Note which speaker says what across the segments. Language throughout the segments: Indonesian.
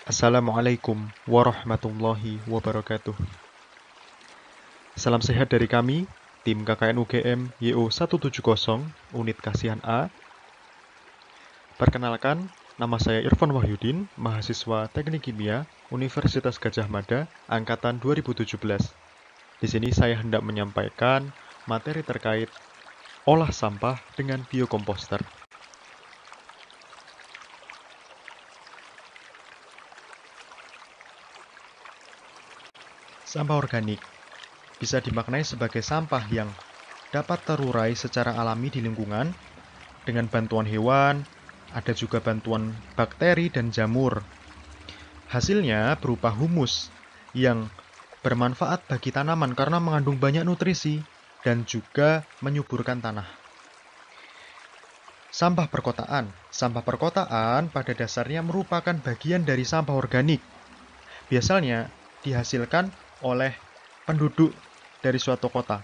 Speaker 1: Assalamualaikum warahmatullahi wabarakatuh. Salam sehat dari kami, tim KKN UGM YO 170, Unit Kasihan A. Perkenalkan, nama saya Irfan Wahyudin, mahasiswa Teknik Kimia Universitas Gadjah Mada, Angkatan 2017. Di sini saya hendak menyampaikan materi terkait olah sampah dengan biokomposter. Sampah organik bisa dimaknai sebagai sampah yang dapat terurai secara alami di lingkungan dengan bantuan hewan, ada juga bantuan bakteri dan jamur. Hasilnya berupa humus yang bermanfaat bagi tanaman karena mengandung banyak nutrisi dan juga menyuburkan tanah. Sampah perkotaan. Sampah perkotaan pada dasarnya merupakan bagian dari sampah organik. Biasanya dihasilkan oleh penduduk dari suatu kota,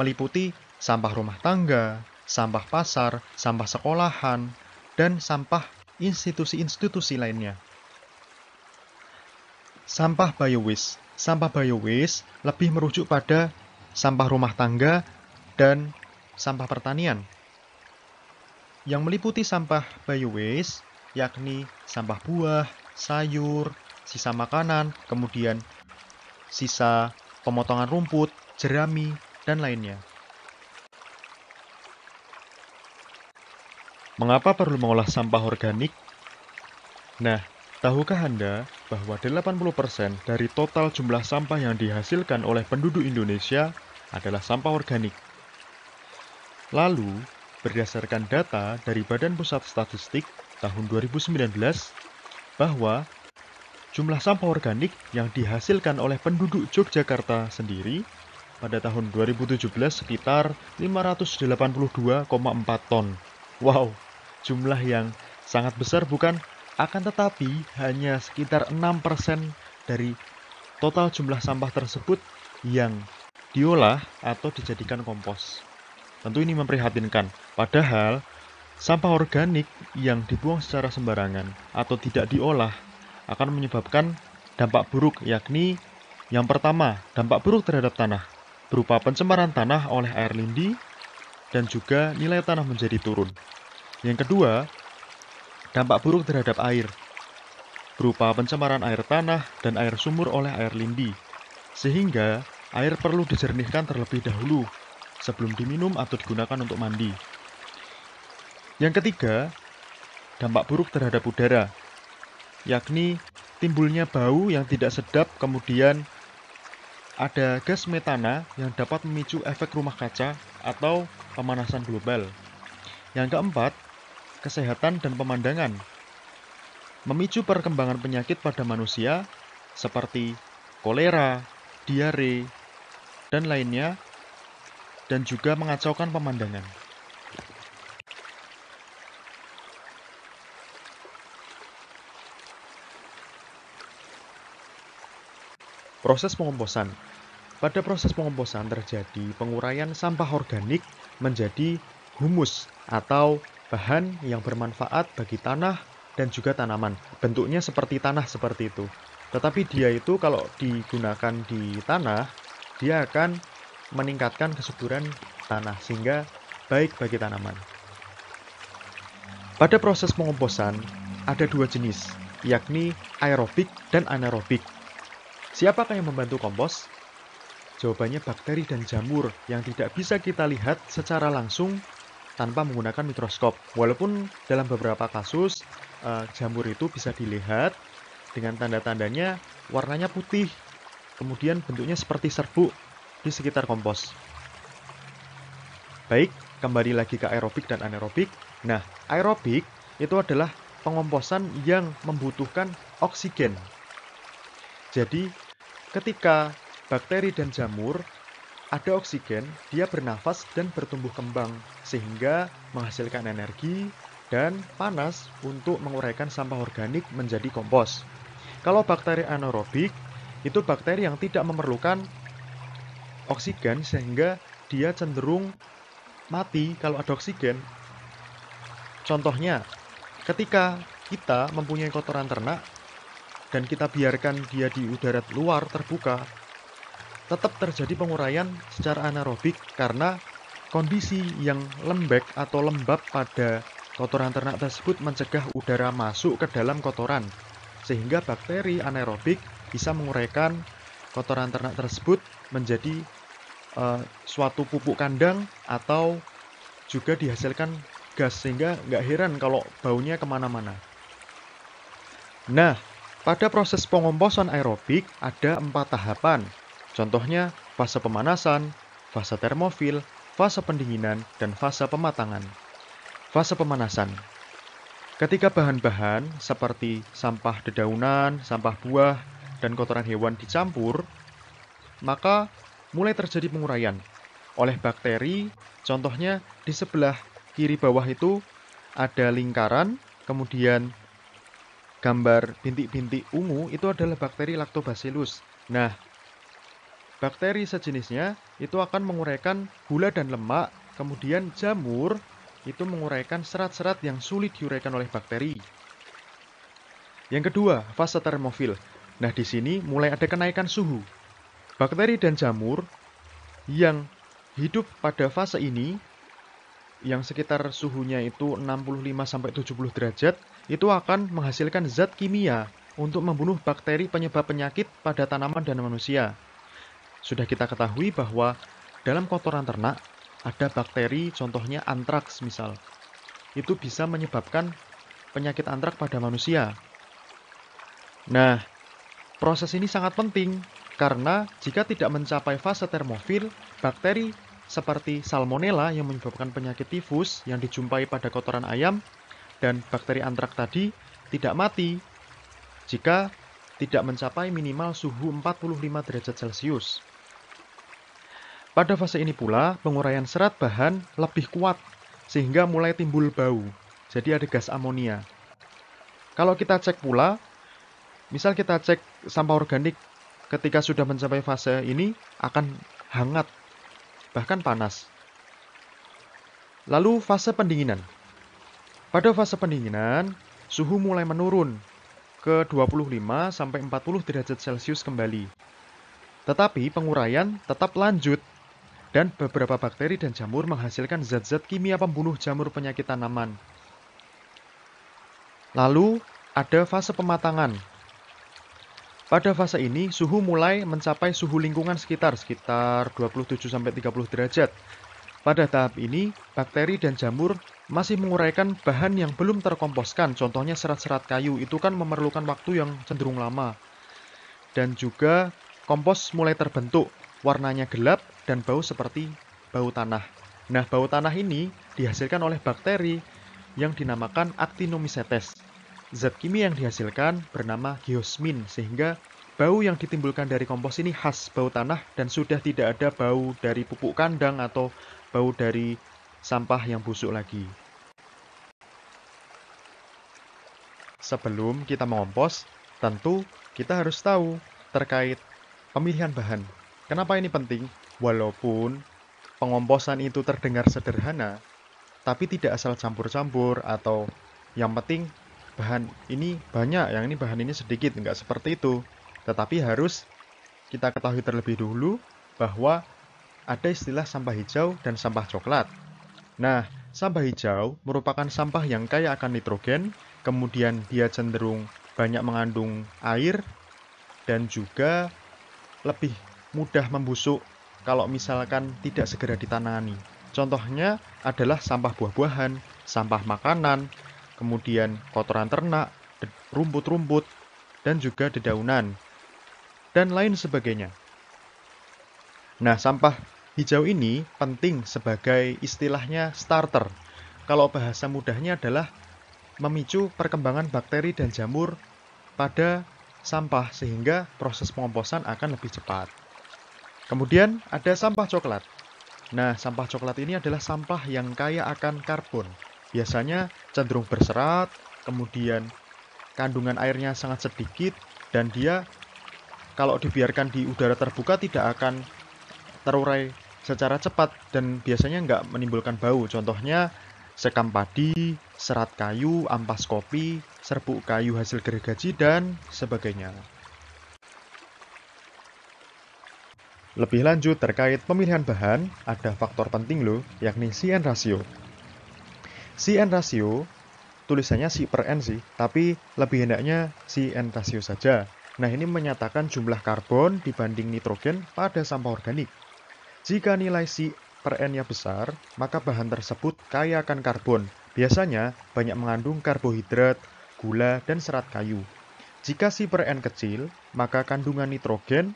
Speaker 1: meliputi sampah rumah tangga, sampah pasar, sampah sekolahan, dan sampah institusi-institusi lainnya. Sampah biowaste. Sampah biowaste lebih merujuk pada sampah rumah tangga dan sampah pertanian. Yang meliputi sampah biowaste yakni sampah buah, sayur, sisa makanan, kemudian sisa pemotongan rumput, jerami, dan lainnya. Mengapa perlu mengolah sampah organik? Nah, tahukah Anda bahwa 80% dari total jumlah sampah yang dihasilkan oleh penduduk Indonesia adalah sampah organik? Lalu, berdasarkan data dari Badan Pusat Statistik tahun 2019, bahwa jumlah sampah organik yang dihasilkan oleh penduduk Yogyakarta sendiri pada tahun 2017 sekitar 582,4 ton. Wow, jumlah yang sangat besar bukan? Akan tetapi hanya sekitar 6% dari total jumlah sampah tersebut yang diolah atau dijadikan kompos. Tentu ini memprihatinkan. Padahal sampah organik yang dibuang secara sembarangan atau tidak diolah akan menyebabkan dampak buruk, yakni yang pertama, dampak buruk terhadap tanah, berupa pencemaran tanah oleh air lindi dan juga nilai tanah menjadi turun. Yang kedua, dampak buruk terhadap air, berupa pencemaran air tanah dan air sumur oleh air lindi, sehingga air perlu dijernihkan terlebih dahulu sebelum diminum atau digunakan untuk mandi. Yang ketiga, dampak buruk terhadap udara, yakni timbulnya bau yang tidak sedap, kemudian ada gas metana yang dapat memicu efek rumah kaca atau pemanasan global. Yang keempat, kesehatan dan pemandangan, memicu perkembangan penyakit pada manusia seperti kolera, diare, dan lainnya, dan juga mengacaukan pemandangan. Proses pengomposan. Pada proses pengomposan terjadi penguraian sampah organik menjadi humus atau bahan yang bermanfaat bagi tanah dan juga tanaman. Bentuknya seperti tanah seperti itu. Tetapi dia itu kalau digunakan di tanah, dia akan meningkatkan kesuburan tanah sehingga baik bagi tanaman. Pada proses pengomposan ada dua jenis, yakni aerobik dan anaerobik. Siapakah yang membantu kompos? Jawabannya bakteri dan jamur yang tidak bisa kita lihat secara langsung tanpa menggunakan mikroskop. Walaupun dalam beberapa kasus jamur itu bisa dilihat dengan tanda-tandanya warnanya putih, kemudian bentuknya seperti serbuk di sekitar kompos. Baik, kembali lagi ke aerobik dan anaerobik. Nah, aerobik itu adalah pengomposan yang membutuhkan oksigen. Jadi, ketika bakteri dan jamur ada oksigen, dia bernafas dan bertumbuh kembang, sehingga menghasilkan energi dan panas untuk menguraikan sampah organik menjadi kompos. Kalau bakteri anaerobik, itu bakteri yang tidak memerlukan oksigen, sehingga dia cenderung mati kalau ada oksigen. Contohnya, ketika kita mempunyai kotoran ternak, dan kita biarkan dia di udara luar terbuka, tetap terjadi penguraian secara anaerobik karena kondisi yang lembek atau lembab pada kotoran ternak tersebut mencegah udara masuk ke dalam kotoran, sehingga bakteri anaerobik bisa menguraikan kotoran ternak tersebut menjadi suatu pupuk kandang atau juga dihasilkan gas, sehingga nggak heran kalau baunya kemana-mana. Nah, pada proses pengomposan aerobik ada 4 tahapan. Contohnya fase pemanasan, fase termofil, fase pendinginan, dan fase pematangan. Fase pemanasan. Ketika bahan-bahan seperti sampah dedaunan, sampah buah, dan kotoran hewan dicampur, maka mulai terjadi penguraian oleh bakteri. Contohnya di sebelah kiri bawah itu ada lingkaran, kemudian gambar bintik-bintik ungu itu adalah bakteri Lactobacillus. Nah, bakteri sejenisnya itu akan menguraikan gula dan lemak, kemudian jamur itu menguraikan serat-serat yang sulit diuraikan oleh bakteri. Yang kedua, fase termofil. Nah, di sini mulai ada kenaikan suhu. Bakteri dan jamur yang hidup pada fase ini, yang sekitar suhunya itu 65-70 derajat, itu akan menghasilkan zat kimia untuk membunuh bakteri penyebab penyakit pada tanaman dan manusia. Sudah kita ketahui bahwa dalam kotoran ternak ada bakteri, contohnya antraks misal. Itu bisa menyebabkan penyakit antrak pada manusia. Nah, proses ini sangat penting karena jika tidak mencapai fase termofil, bakteri seperti salmonella yang menyebabkan penyakit tifus yang dijumpai pada kotoran ayam dan bakteri antrak tadi tidak mati jika tidak mencapai minimal suhu 45 derajat Celcius. Pada fase ini pula, penguraian serat bahan lebih kuat sehingga mulai timbul bau. Jadi ada gas amonia. Kalau kita cek pula, misal kita cek sampah organik ketika sudah mencapai fase ini akan hangat, bahkan panas. Lalu fase pendinginan. Pada fase pendinginan, suhu mulai menurun ke 25-40 derajat Celcius kembali. Tetapi penguraian tetap lanjut dan beberapa bakteri dan jamur menghasilkan zat-zat kimia pembunuh jamur penyakit tanaman. Lalu ada fase pematangan. Pada fase ini, suhu mulai mencapai suhu lingkungan sekitar 27-30 derajat. Pada tahap ini, bakteri dan jamur masih menguraikan bahan yang belum terkomposkan, contohnya serat-serat kayu, itu kan memerlukan waktu yang cenderung lama. Dan juga kompos mulai terbentuk, warnanya gelap dan bau seperti bau tanah. Nah, bau tanah ini dihasilkan oleh bakteri yang dinamakan Actinomycetes. Zat kimia yang dihasilkan bernama geosmin, sehingga bau yang ditimbulkan dari kompos ini khas bau tanah dan sudah tidak ada bau dari pupuk kandang atau bau dari sampah yang busuk lagi. Sebelum kita mengompos, tentu kita harus tahu terkait pemilihan bahan. Kenapa ini penting? Walaupun pengomposan itu terdengar sederhana, tapi tidak asal campur-campur atau yang penting bahan ini banyak, yang ini bahan ini sedikit, enggak seperti itu. Tetapi harus kita ketahui terlebih dulu bahwa ada istilah sampah hijau dan sampah coklat. Nah, sampah hijau merupakan sampah yang kaya akan nitrogen, kemudian dia cenderung banyak mengandung air, dan juga lebih mudah membusuk kalau misalkan tidak segera ditangani. Contohnya adalah sampah buah-buahan, sampah makanan, kemudian kotoran ternak, rumput-rumput, dan juga dedaunan, dan lain sebagainya. Nah, sampah hijau ini penting sebagai istilahnya starter. Kalau bahasa mudahnya adalah memicu perkembangan bakteri dan jamur pada sampah sehingga proses pengomposan akan lebih cepat. Kemudian ada sampah coklat. Nah, sampah coklat ini adalah sampah yang kaya akan karbon. Biasanya cenderung berserat, kemudian kandungan airnya sangat sedikit, dan dia kalau dibiarkan di udara terbuka tidak akan terurai secara cepat dan biasanya nggak menimbulkan bau. Contohnya sekam padi, serat kayu, ampas kopi, serbuk kayu hasil gergaji, dan sebagainya. Lebih lanjut terkait pemilihan bahan, ada faktor penting loh, yakni CN ratio. CN ratio, tulisannya C per N sih, tapi lebih hendaknya CN ratio saja. Nah, ini menyatakan jumlah karbon dibanding nitrogen pada sampah organik. Jika nilai C per N-nya besar, maka bahan tersebut kaya akan karbon. Biasanya banyak mengandung karbohidrat, gula, dan serat kayu. Jika C per N kecil, maka kandungan nitrogen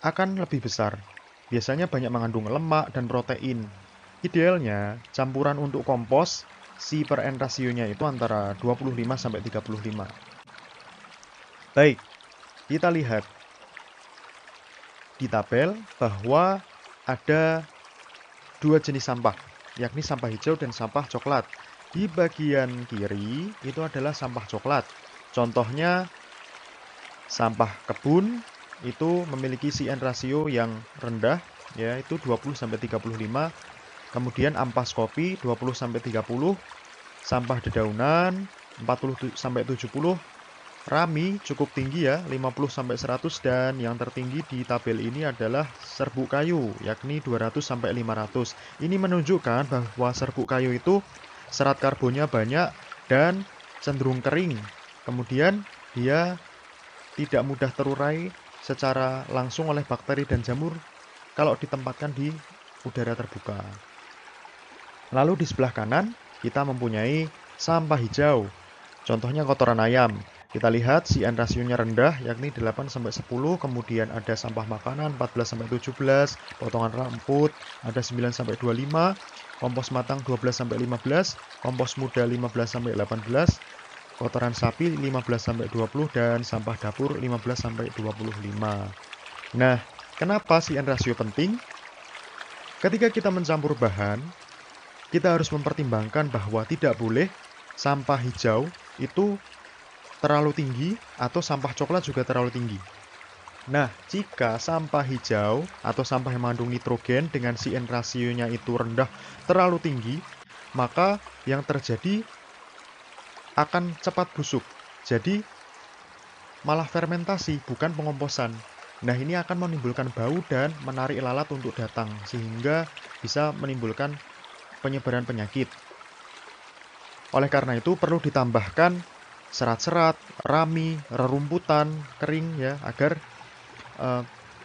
Speaker 1: akan lebih besar. Biasanya banyak mengandung lemak dan protein. Idealnya, campuran untuk kompos, C per N rasionya itu antara 25-35. Baik, kita lihat di tabel bahwa ada dua jenis sampah, yakni sampah hijau dan sampah coklat. Di bagian kiri itu adalah sampah coklat. Contohnya sampah kebun itu memiliki CN rasio yang rendah, yaitu 20-35. Kemudian ampas kopi 20-30, sampah dedaunan 40-70, rami cukup tinggi ya, 50-100, dan yang tertinggi di tabel ini adalah serbuk kayu, yakni 200-500. Ini menunjukkan bahwa serbuk kayu itu serat karbonnya banyak dan cenderung kering. Kemudian dia tidak mudah terurai secara langsung oleh bakteri dan jamur kalau ditempatkan di udara terbuka. Lalu di sebelah kanan kita mempunyai sampah hijau. Contohnya kotoran ayam. Kita lihat CN rasionya rendah, yakni 8-10, kemudian ada sampah makanan 14-17, potongan rumput ada 9-25, kompos matang 12-15, kompos muda 15-18, kotoran sapi 15-20, dan sampah dapur 15-25. Nah, kenapa CN rasio penting? Ketika kita mencampur bahan, kita harus mempertimbangkan bahwa tidak boleh sampah hijau itu terlalu tinggi atau sampah coklat juga terlalu tinggi. Nah, jika sampah hijau atau sampah yang mengandung nitrogen dengan CN rasionya itu rendah terlalu tinggi, maka yang terjadi akan cepat busuk. Jadi, malah fermentasi, bukan pengomposan. Nah, ini akan menimbulkan bau dan menarik lalat untuk datang, sehingga bisa menimbulkan penyebaran penyakit. Oleh karena itu, perlu ditambahkan serat-serat, rami, rerumputan, kering ya, agar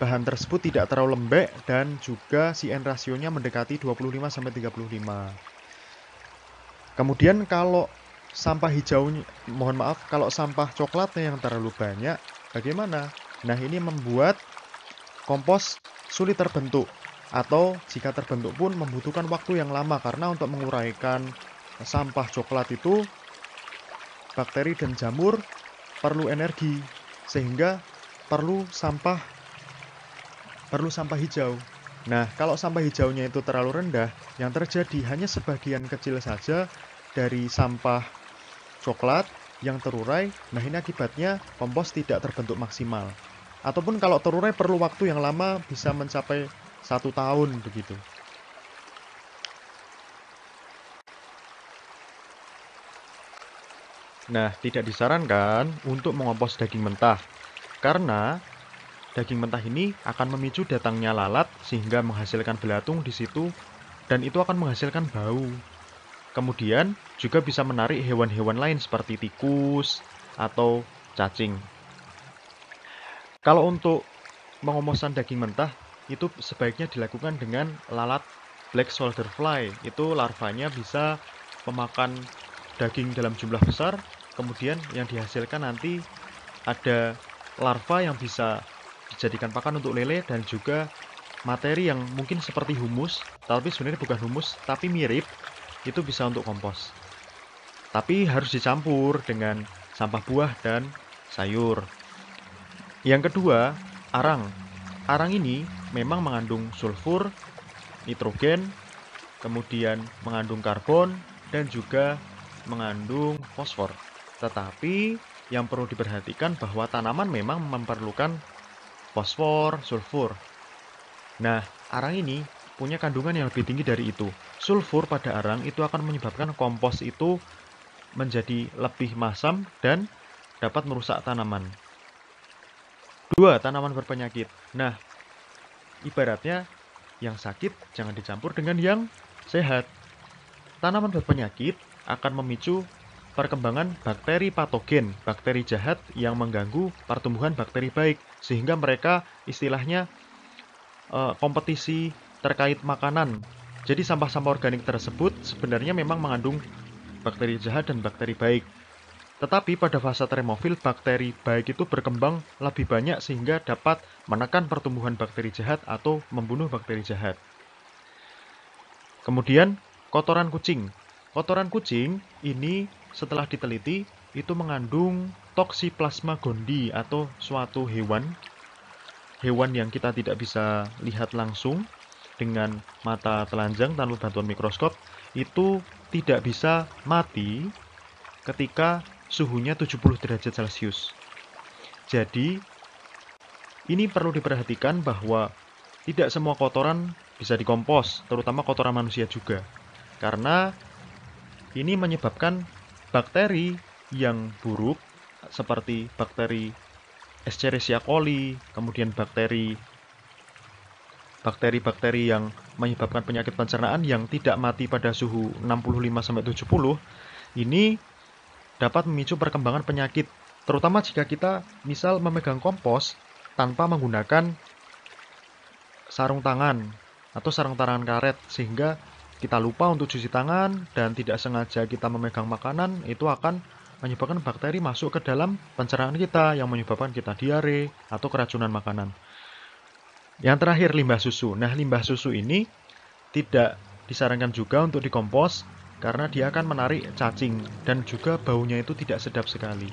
Speaker 1: bahan tersebut tidak terlalu lembek dan juga CN rasionya mendekati 25-35. Kemudian kalau sampah hijaunya, kalau sampah coklatnya yang terlalu banyak, bagaimana? Nah, ini membuat kompos sulit terbentuk, atau jika terbentuk pun membutuhkan waktu yang lama, karena untuk menguraikan sampah coklat itu bakteri dan jamur perlu energi, sehingga perlu sampah hijau. Nah, kalau sampah hijaunya itu terlalu rendah, yang terjadi hanya sebagian kecil saja dari sampah coklat yang terurai. Nah, ini akibatnya kompos tidak terbentuk maksimal. Ataupun kalau terurai perlu waktu yang lama, bisa mencapai 1 tahun begitu. Nah, tidak disarankan untuk mengompos daging mentah, karena daging mentah ini akan memicu datangnya lalat sehingga menghasilkan belatung di situ, dan itu akan menghasilkan bau. Kemudian juga bisa menarik hewan-hewan lain seperti tikus atau cacing. Kalau untuk pengomposan daging mentah, itu sebaiknya dilakukan dengan lalat black soldier fly. Itu larvanya bisa memakan daging dalam jumlah besar, kemudian yang dihasilkan nanti ada larva yang bisa dijadikan pakan untuk lele, dan juga materi yang mungkin seperti humus, tapi sebenarnya bukan humus, tapi mirip, itu bisa untuk kompos. Tapi harus dicampur dengan sampah buah dan sayur. Yang kedua, arang. Arang ini memang mengandung sulfur, nitrogen, kemudian mengandung karbon, dan juga mengandung fosfor. Tetapi yang perlu diperhatikan bahwa tanaman memang memerlukan fosfor, sulfur. Nah, arang ini punya kandungan yang lebih tinggi dari itu. Sulfur pada arang itu akan menyebabkan kompos itu menjadi lebih masam dan dapat merusak tanaman. 2. Tanaman berpenyakit. Nah, ibaratnya yang sakit jangan dicampur dengan yang sehat. Tanaman berpenyakit akan memicu perkembangan bakteri patogen, bakteri jahat yang mengganggu pertumbuhan bakteri baik, sehingga mereka istilahnya kompetisi terkait makanan. Jadi sampah-sampah organik tersebut sebenarnya memang mengandung bakteri jahat dan bakteri baik. Tetapi pada fase termofil, bakteri baik itu berkembang lebih banyak sehingga dapat menekan pertumbuhan bakteri jahat atau membunuh bakteri jahat. Kemudian, kotoran kucing. Kotoran kucing ini setelah diteliti itu mengandung Toxoplasma gondii atau suatu hewan yang kita tidak bisa lihat langsung dengan mata telanjang tanpa bantuan mikroskop, itu tidak bisa mati ketika suhunya 70 derajat Celcius. Jadi, ini perlu diperhatikan bahwa tidak semua kotoran bisa dikompos, terutama kotoran manusia juga. Karena ini menyebabkan bakteri yang buruk, seperti bakteri Escherichia coli, kemudian bakteri yang menyebabkan penyakit pencernaan yang tidak mati pada suhu 65-70, ini dapat memicu perkembangan penyakit, terutama jika kita misal memegang kompos tanpa menggunakan sarung tangan atau sarung tangan karet, sehingga kita lupa untuk cuci tangan dan tidak sengaja kita memegang makanan, itu akan menyebabkan bakteri masuk ke dalam pencernaan kita yang menyebabkan kita diare atau keracunan makanan. Yang terakhir, limbah susu. Nah, limbah susu ini tidak disarankan juga untuk dikompos karena dia akan menarik cacing dan juga baunya itu tidak sedap sekali.